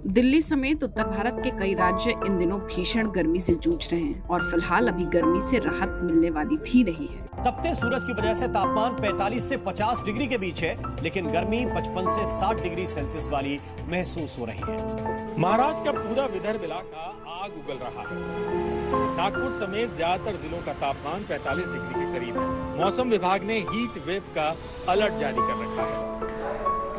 दिल्ली समेत उत्तर भारत के कई राज्य इन दिनों भीषण गर्मी से जूझ रहे हैं और फिलहाल अभी गर्मी से राहत मिलने वाली भी नहीं है। तपते सूरज की वजह से तापमान 45 से 50 डिग्री के बीच है, लेकिन गर्मी 55 से 60 डिग्री सेल्सियस वाली महसूस हो रही है। महाराष्ट्र का पूरा विदर्भ इलाका आग उगल रहा है। नागपुर समेत ज्यादातर जिलों का तापमान 45 डिग्री के करीब है। मौसम विभाग ने हीट वेव का अलर्ट जारी कर रखा है।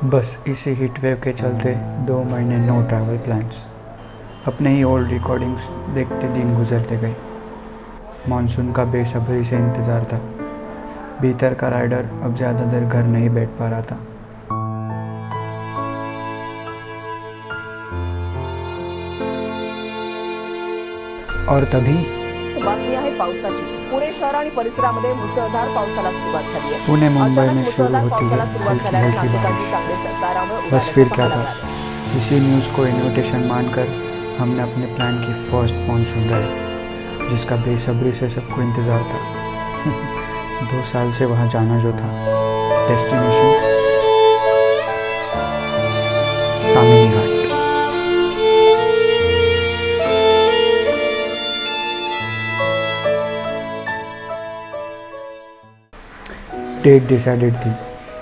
बस इसी हीट वेव के चलते 2 महीने नो ट्रैवल प्लान्स। अपने ही ओल्ड रिकॉर्डिंग्स देखते दिन गुजरते गए। मानसून का बेसब्री से इंतज़ार था। भीतर का राइडर अब ज़्यादा देर घर नहीं बैठ पा रहा था। और तभी बातमी आहे पावसाची। पुणे शहर आणि परिसरामध्ये मुसळधार पावसाला सुरुवात झाली आहे। पुणे मुंबई में शुरू होती है हल्की बारिश। बस फिर क्या था, इसी न्यूज़ को इन्विटेशन मानकर हमने अपने प्लान की फर्स्ट मानसून राइड, जिसका बेसब्री से सबको इंतज़ार था 2 साल से वहाँ जाना जो था। डेस्टिनेशन तामिनी घाट। डेट डिसाइडेड थी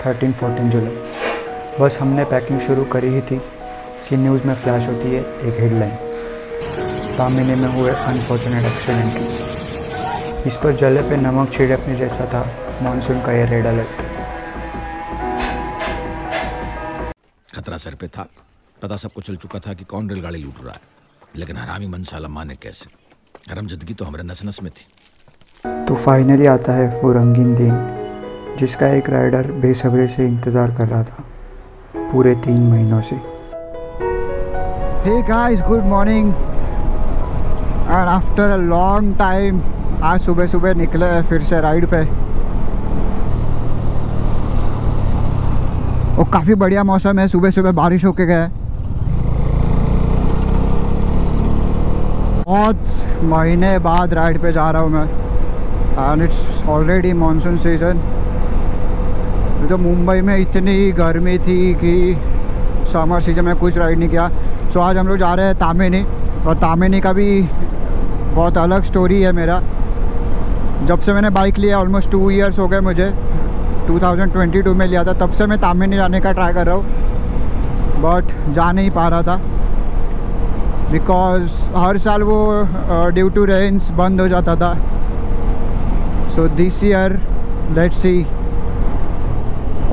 13-14 जुलाई। बस हमने पैकिंग शुरू करी ही थी कि न्यूज़ में फ्लैश होती है एक हेडलाइन, तामिनी में हुए अनफॉर्चुनेट एक्सीडेंट की। इस पर जले पे नमक छिड़कने जैसा था मानसून का ये रेड अलर्ट। खतरा सर पे था, पता सबको चल चुका था कि कौन रेलगाड़ी लूट रहा है, लेकिन हरामी मनसाला माने कैसे। हरमजदगी तो हमारे नस नस में थी। तो फाइनली आता है वो रंगीन दिन, जिसका एक राइडर बेसब्री से इंतज़ार कर रहा था पूरे 3 महीनों से। Hey guys, good morning. And after a long time आज सुबह सुबह निकले हैं फिर से राइड पे। और काफ़ी बढ़िया मौसम है, सुबह सुबह बारिश होके गया। बहुत महीने बाद राइड पे जा रहा हूँ मैं, and it's already monsoon season. तो मुंबई में इतनी गर्मी थी कि समर सीजन में कुछ राइड नहीं किया। सो आज हम लोग जा रहे हैं तामिनी, और तामिनी का भी बहुत अलग स्टोरी है मेरा। जब से मैंने बाइक लिया ऑलमोस्ट 2 इयर्स हो गए मुझे। 2022 में लिया था, तब से मैं तामिनी जाने का ट्राई कर रहा हूँ, बट जा नहीं पा रहा था बिकॉज हर साल वो ड्यू टू रेन्स बंद हो जाता था। So this year let's see.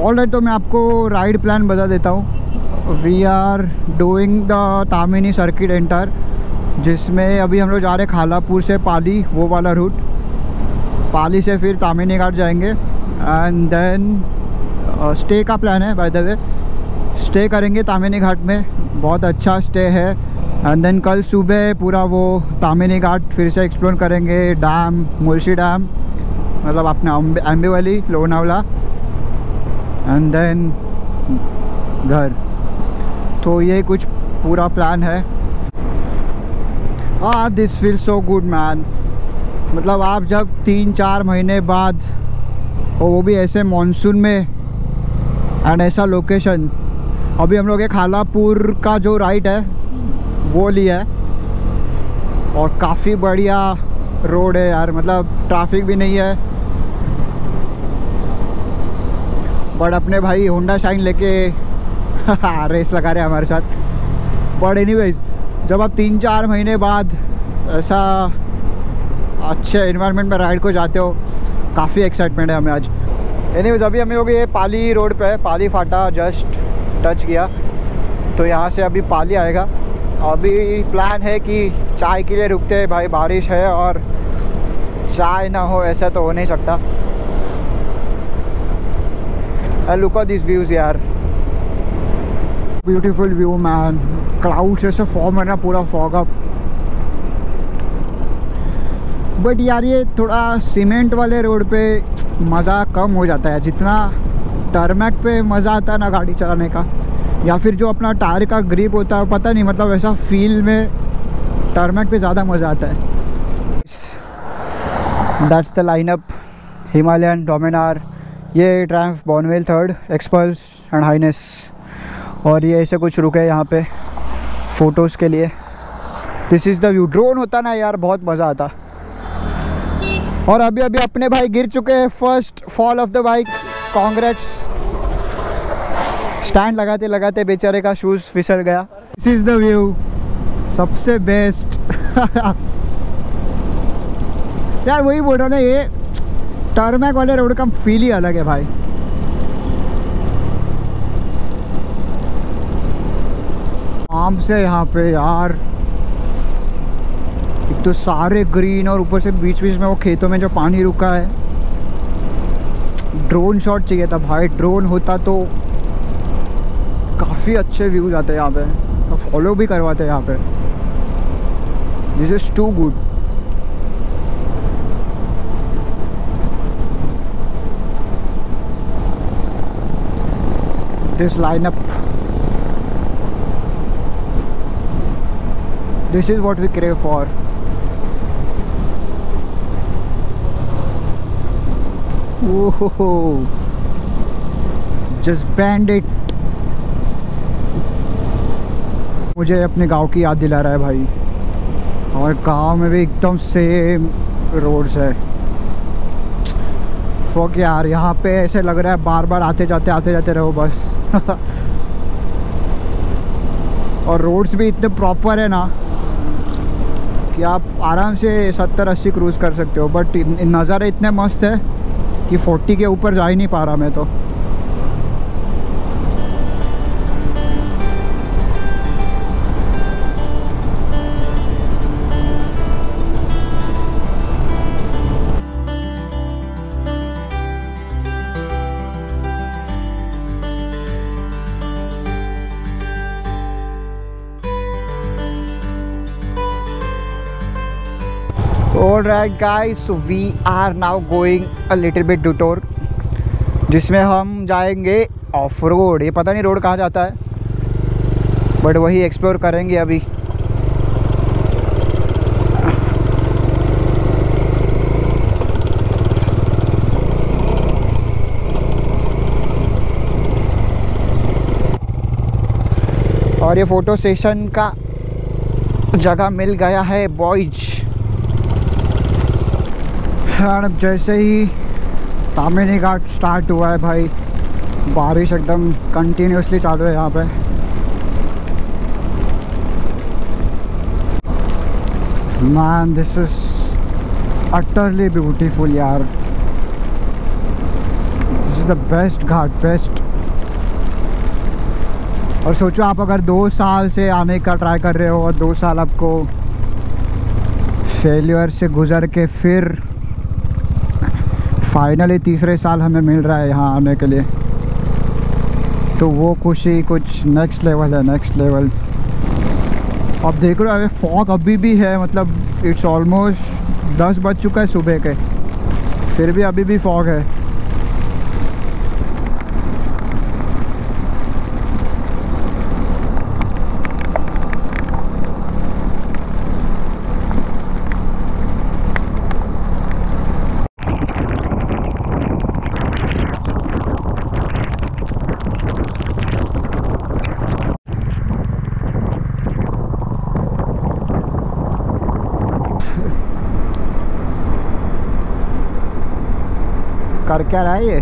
Alright, तो मैं आपको राइड प्लान बता देता हूँ। We are doing the Tamhini circuit enter, जिसमें अभी हम लोग जा रहे हैं खालापुर से पाली, वो वाला रूट। पाली से फिर तामिनी घाट जाएंगे एंड देन स्टे का प्लान है। बाय द वे स्टे करेंगे तामिनी घाट में, बहुत अच्छा स्टे है। एंड देन कल सुबह पूरा वो तामिनी घाट फिर से एक्सप्लोर करेंगे। डैम, मुलशी डैम, मतलब अपना अम्बेवली, लोनावला, एंड देन घर। तो ये कुछ पूरा प्लान है। This feel so good man. मतलब आप जब 3-4 महीने बाद, और वो भी ऐसे मॉनसून में एंड ऐसा लोकेशन। अभी हम लोग खालापुर का जो राइड है वो लिया है, और काफ़ी बढ़िया रोड है यार, मतलब ट्रैफिक भी नहीं है। बट अपने भाई होंडा शाइन लेके रेस लगा रहे हैं हमारे साथ। बट एनीवेज, जब आप 3-4 महीने बाद ऐसा अच्छे एनवायरनमेंट में राइड को जाते हो, काफ़ी एक्साइटमेंट है हमें आज। एनीवेज, अभी हम लोग ये पाली रोड पे है, पाली फाटा जस्ट टच किया, तो यहाँ से अभी पाली आएगा। अभी प्लान है कि चाय के लिए रुकते हैं भाई, बारिश है और चाय ना हो ऐसा तो हो नहीं सकता। लुक एट दिस व्यूज़ यार, ब्यूटीफुल व्यू मैन। क्लाउड्स ऐसे फॉर्म है ना, पूरा फॉग अप। बट यार ये थोड़ा सीमेंट वाले रोड पे मज़ा कम हो जाता है, जितना टर्मैक पे मज़ा आता है ना गाड़ी चलाने का, या फिर जो अपना टायर का ग्रिप होता है, पता नहीं, मतलब ऐसा फील में टर्मैक पे ज़्यादा मज़ा आता है। That's the lineup. Himalayan, Dominar, ये Triumph, Bonneville 3rd, Xpulse and Hness. और ये ऐसे कुछ रुके यहाँ पे फोटोज़ के लिए। This is the view. Drone होता ना यार, बहुत मज़ा आता। और अभी अभी अपने भाई गिर चुके हैं, first fall of the bike, congrats. Stand लगाते लगाते बेचारे का शूज़ फिसल गया। दिस इज़ द व्यू, सबसे बेस्ट। यार वही बोल रहा ना, ये टर्मैक वाले रोड का फील ही अलग है भाई। आम से यहाँ पे यार, एक तो सारे ग्रीन और ऊपर से बीच बीच में वो खेतों में जो पानी रुका है। ड्रोन शॉट चाहिए था भाई, ड्रोन होता तो काफ़ी अच्छे व्यूज आते हैं यहाँ पे, तो फॉलो भी करवाते हैं यहाँ पे। This is too good. This lineup, this is what we crave for. Whoa, just bend it. मुझे अपने गांव की याद दिला रहा है भाई, और गांव में भी एकदम सेम रोड्स है। फक यार, यहाँ पे ऐसे लग रहा है बार बार आते जाते रहो बस। और रोड्स भी इतने प्रॉपर है ना कि आप आराम से 70-80 क्रूज़ कर सकते हो। बट नज़ारे इतने मस्त है कि 40 के ऊपर जा ही नहीं पा रहा मैं तो। Alright guys, so we are now going a little bit detour, जिसमें हम जाएंगे ऑफ रोड। ये पता नहीं रोड कहाँ जाता है, बट वही एक्सप्लोर करेंगे अभी। और ये फ़ोटो सेशन का जगह मिल गया है बॉयज। अब जैसे ही तामिनी घाट स्टार्ट हुआ है भाई, बारिश एकदम कंटिन्यूसली चालू है यहाँ पे। Man this is utterly beautiful यार। This is the best ghat, best. और सोचो आप अगर 2 साल से आने का ट्राई कर रहे हो और 2 साल आपको फेलियर से गुजर के फिर फाइनली तीसरे साल हमें मिल रहा है यहाँ आने के लिए, तो वो खुशी कुछ नेक्स्ट लेवल है, नेक्स्ट लेवल। अब देख रहे हो फॉग अभी भी है, मतलब इट्स ऑलमोस्ट 10 बज चुका है सुबह के, फिर भी अभी भी फॉग है। कर क्या रहा है ये?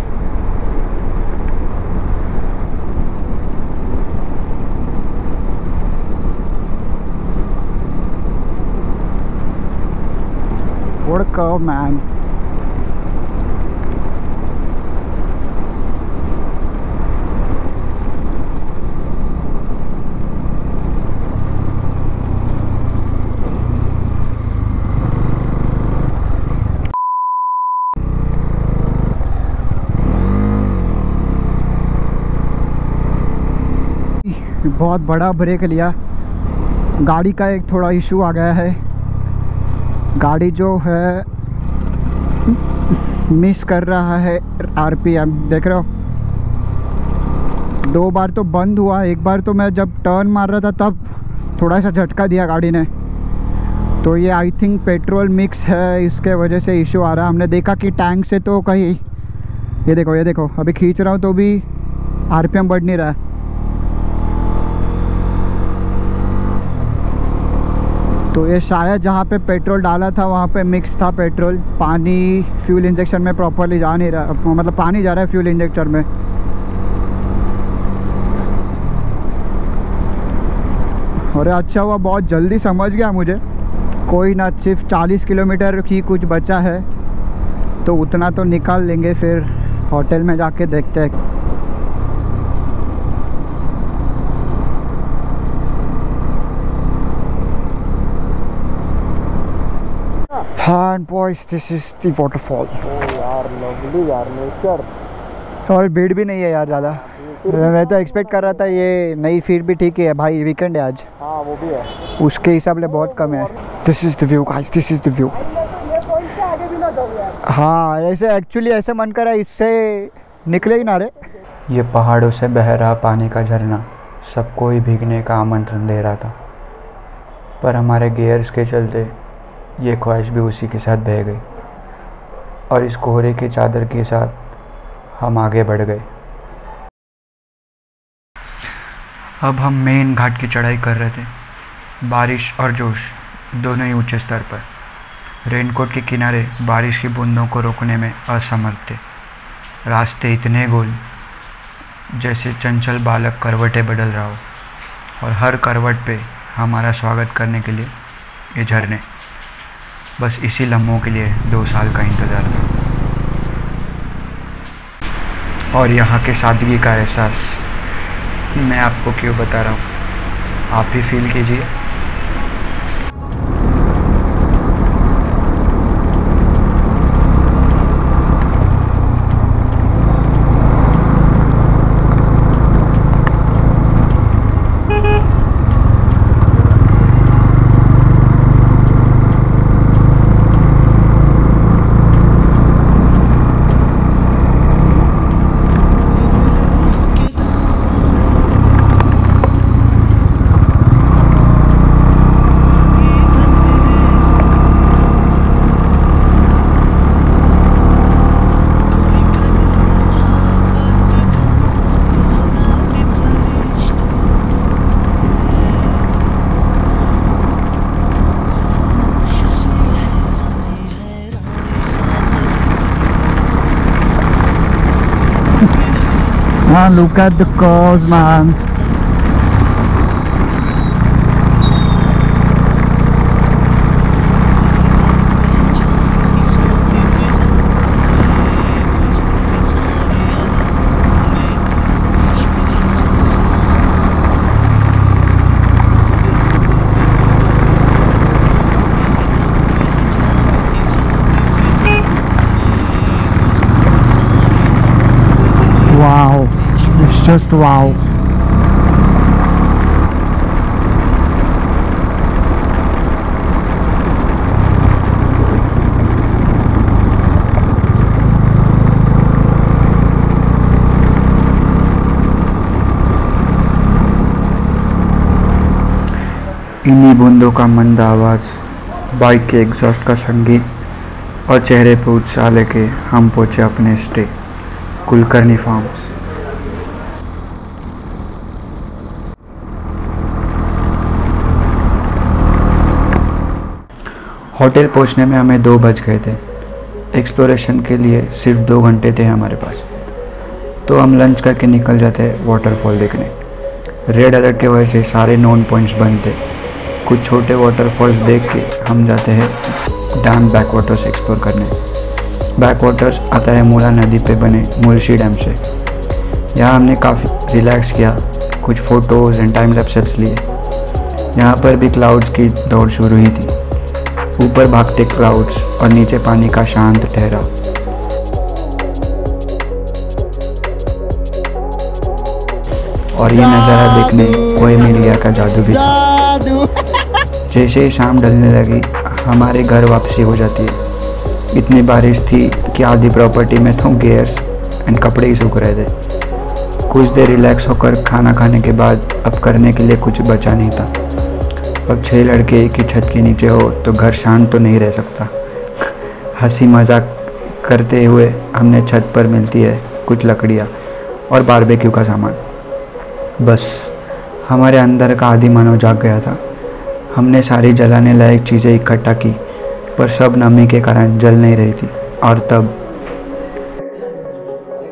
What a curve, man. बहुत बड़ा ब्रेक लिया। गाड़ी का एक थोड़ा इशू आ गया है, गाड़ी जो है मिस कर रहा है आरपीएम। देख रहे हो, 2 बार तो बंद हुआ, एक बार तो मैं जब टर्न मार रहा था तब थोड़ा सा झटका दिया गाड़ी ने, तो ये आई थिंक पेट्रोल मिक्स है, इसके वजह से इशू आ रहा है। हमने देखा कि टैंक से तो कहीं, ये देखो अभी खींच रहा हूँ तो भी आरपीएम बढ़ नहीं रहा है। तो ये शायद जहाँ पे पेट्रोल डाला था वहाँ पे मिक्स था पेट्रोल, पानी फ्यूल इंजेक्शन में प्रॉपरली जा नहीं रहा, मतलब पानी जा रहा है फ्यूल इंजेक्टर में। और अच्छा हुआ बहुत जल्दी समझ गया मुझे, कोई ना, सिर्फ 40 किलोमीटर ही कुछ बचा है तो उतना तो निकाल लेंगे, फिर होटल में जाके देखते हैं। हाँ boys, this is the waterfall. यार लवली यार नेचर, और भीड़ भी नहीं है यार ज़्यादा। मैं तो एक्सपेक्ट कर रहा था ये, नहीं फिर भी ठीक है भाई, वीकेंड है आज। हाँ वो भी है, उसके हिसाब से बहुत कम है। This is the view guys, this is the view. आगे भी ना जाओ यार। हाँ ऐसे एक्चुअली ऐसे मन करा इससे निकले ही ना रे। ये पहाड़ों से बह रहा पानी का झरना सबको ही भीगने का आमंत्रण दे रहा था, पर हमारे गियर्स के चलते ये ख्वाहिश भी उसी के साथ बह गई और इस कोहरे की चादर के साथ हम आगे बढ़ गए। अब हम मेन घाट की चढ़ाई कर रहे थे, बारिश और जोश दोनों ही ऊंचे स्तर पर। रेनकोट के किनारे बारिश की बूंदों को रोकने में असमर्थ थे। रास्ते इतने गोल जैसे चंचल बालक करवटें बदल रहा हो, और हर करवट पे हमारा स्वागत करने के लिए ये झरने। बस इसी लम्हों के लिए 2 साल का इंतज़ार था। और यहाँ के सादगी का एहसास मैं आपको क्यों बता रहा हूँ, आप ही फील कीजिए। Man, look at the cars, man. Wow, it's just wow. इन्हीं बूंदों का मंद आवाज़, बाइक के एग्जॉस्ट का संगीत और चेहरे पे उत्साह लेके हम पहुंचे अपने स्टे कुलकर्णी फार्म्स। होटल पहुंचने में हमें 2 बज गए थे। एक्सप्लोरेशन के लिए सिर्फ 2 घंटे थे हमारे पास, तो हम लंच करके निकल जाते वाटरफॉल देखने। रेड अलर्ट की वजह से सारे नोन पॉइंट्स बंद थे। कुछ छोटे वाटरफॉल्स देख के हम जाते हैं डैम बैकवाटर्स एक्सप्लोर करने। बैकवाटर्स आता है मूला नदी पे बने मुलशी डैम से। यहाँ हमने काफ़ी रिलैक्स किया, कुछ फ़ोटोज़ एंड टाइम लैप्सेस लिए। यहाँ पर भी क्लाउड्स की दौड़ शुरू हुई थी, ऊपर भागते क्लाउड्स और नीचे पानी का शांत ठहराव। और ये नज़ारा देखने कोयमिलिया का जादू भी था। जैसे ही शाम ढलने लगी हमारे घर वापसी हो जाती है। इतनी बारिश थी कि आधी प्रॉपर्टी में तो गियर्स एंड कपड़े ही सूख रहे थे। कुछ देर रिलैक्स होकर खाना खाने के बाद अब करने के लिए कुछ बचा नहीं था। अब 6 लड़के एक ही छत के नीचे हो तो घर शांत तो नहीं रह सकता। हंसी मजाक करते हुए हमने छत पर मिलती है कुछ लकड़ियाँ और बारबेक्यू का सामान। बस हमारे अंदर का आदि मानव जाग गया था। हमने सारी जलाने लायक चीज़ें इकट्ठा की, पर सब नमी के कारण जल नहीं रही थी। और तब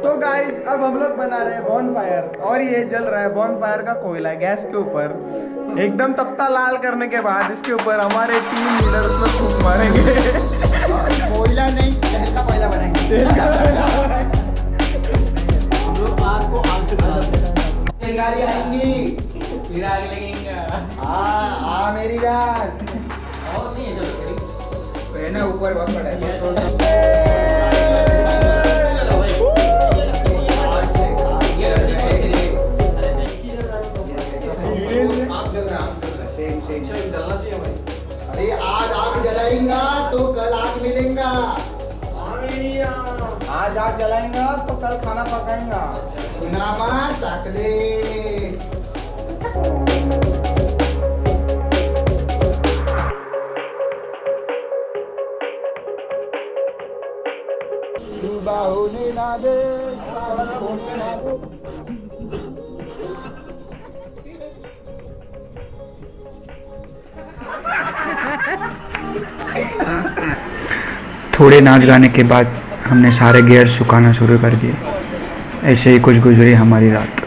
तो गाइस अब हम लोग बना रहे हैं बॉनफायर और ये जल रहा है बॉनफायर का कोयला गैस के ऊपर। एकदम तपता लाल करने के बाद इसके ऊपर हमारे 3 लीडर उसमें फूंक मारेंगे। कोयला नहीं, तेल का कोयला बनाएंगे। हम लोग आग को आग से गाड़ी आएंगी, फिर आग लगेंगे। आ मेरी रात और नहीं है है ना, ऊपर बहुत बड़ा है। अरे आज आग जलाएंगा तो कल आग मिलेगा। आज आग जलाएंगा तो कल खाना पकाएंगा। सुना मां सकले। सुबह होने ना दे, शाम होने ना दे। थोड़े नाच गाने के बाद हमने सारे गियर सुखाना शुरू कर दिए। ऐसे ही कुछ गुजरी हमारी रात।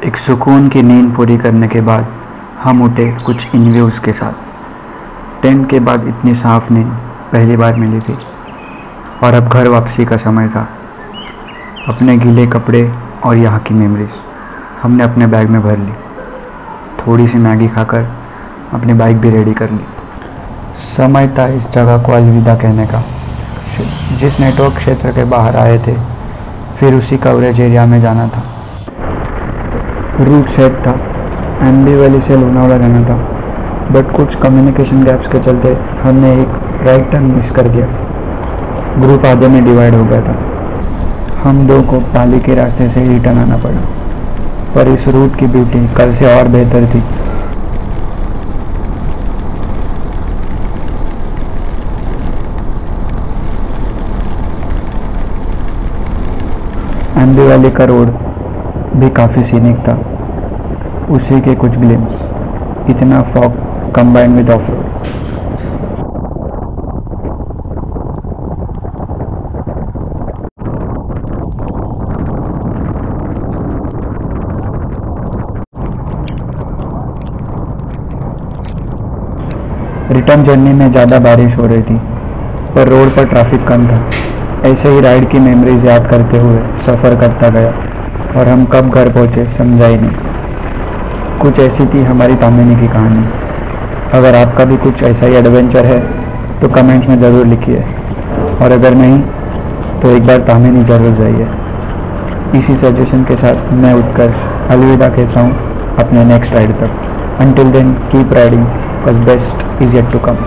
एक सुकून की नींद पूरी करने के बाद हम उठे कुछ इन व्यूज़ के साथ। टेंट के बाद इतनी साफ नींद पहली बार मिली थी। और अब घर वापसी का समय था। अपने गीले कपड़े और यहाँ की मेमोरीज हमने अपने बैग में भर ली। थोड़ी सी मैगी खाकर अपनी बाइक भी रेडी कर ली। समय था इस जगह को अलविदा कहने का। जिस नेटवर्क क्षेत्र के बाहर आए थे, फिर उसी कवरेज एरिया में जाना था। रूट सेट था, एमबी वैली से लोनावाला जाना था, बट कुछ कम्युनिकेशन गैप्स के चलते हमने एक राइट टर्न मिस कर दिया। ग्रुप आधे में डिवाइड हो गया था। हम दो को पाली के रास्ते से ही रिटर्न आना पड़ा, पर इस रूट की ब्यूटी कल से और बेहतर थी। एमबी वैली का रोड भी काफ़ी सीनिक था। उसी के कुछ ग्लिम्स, इतना fog combined with of road. Return journey में ज़्यादा बारिश हो रही थी, पर रोड पर ट्रैफिक कम था। ऐसे ही राइड की मेमोरीज याद करते हुए सफ़र करता गया, और हम कब घर पहुँचे समझा ही नहीं। कुछ ऐसी थी हमारी तामिनी की कहानी। अगर आपका भी कुछ ऐसा ही एडवेंचर है तो कमेंट्स में ज़रूर लिखिए, और अगर नहीं तो एक बार तामिनी ज़रूर जाइए। इसी सजेशन के साथ मैं उत्कर्ष अलविदा कहता हूँ अपने नेक्स्ट राइड तक। Until then, keep riding, because best is yet to come.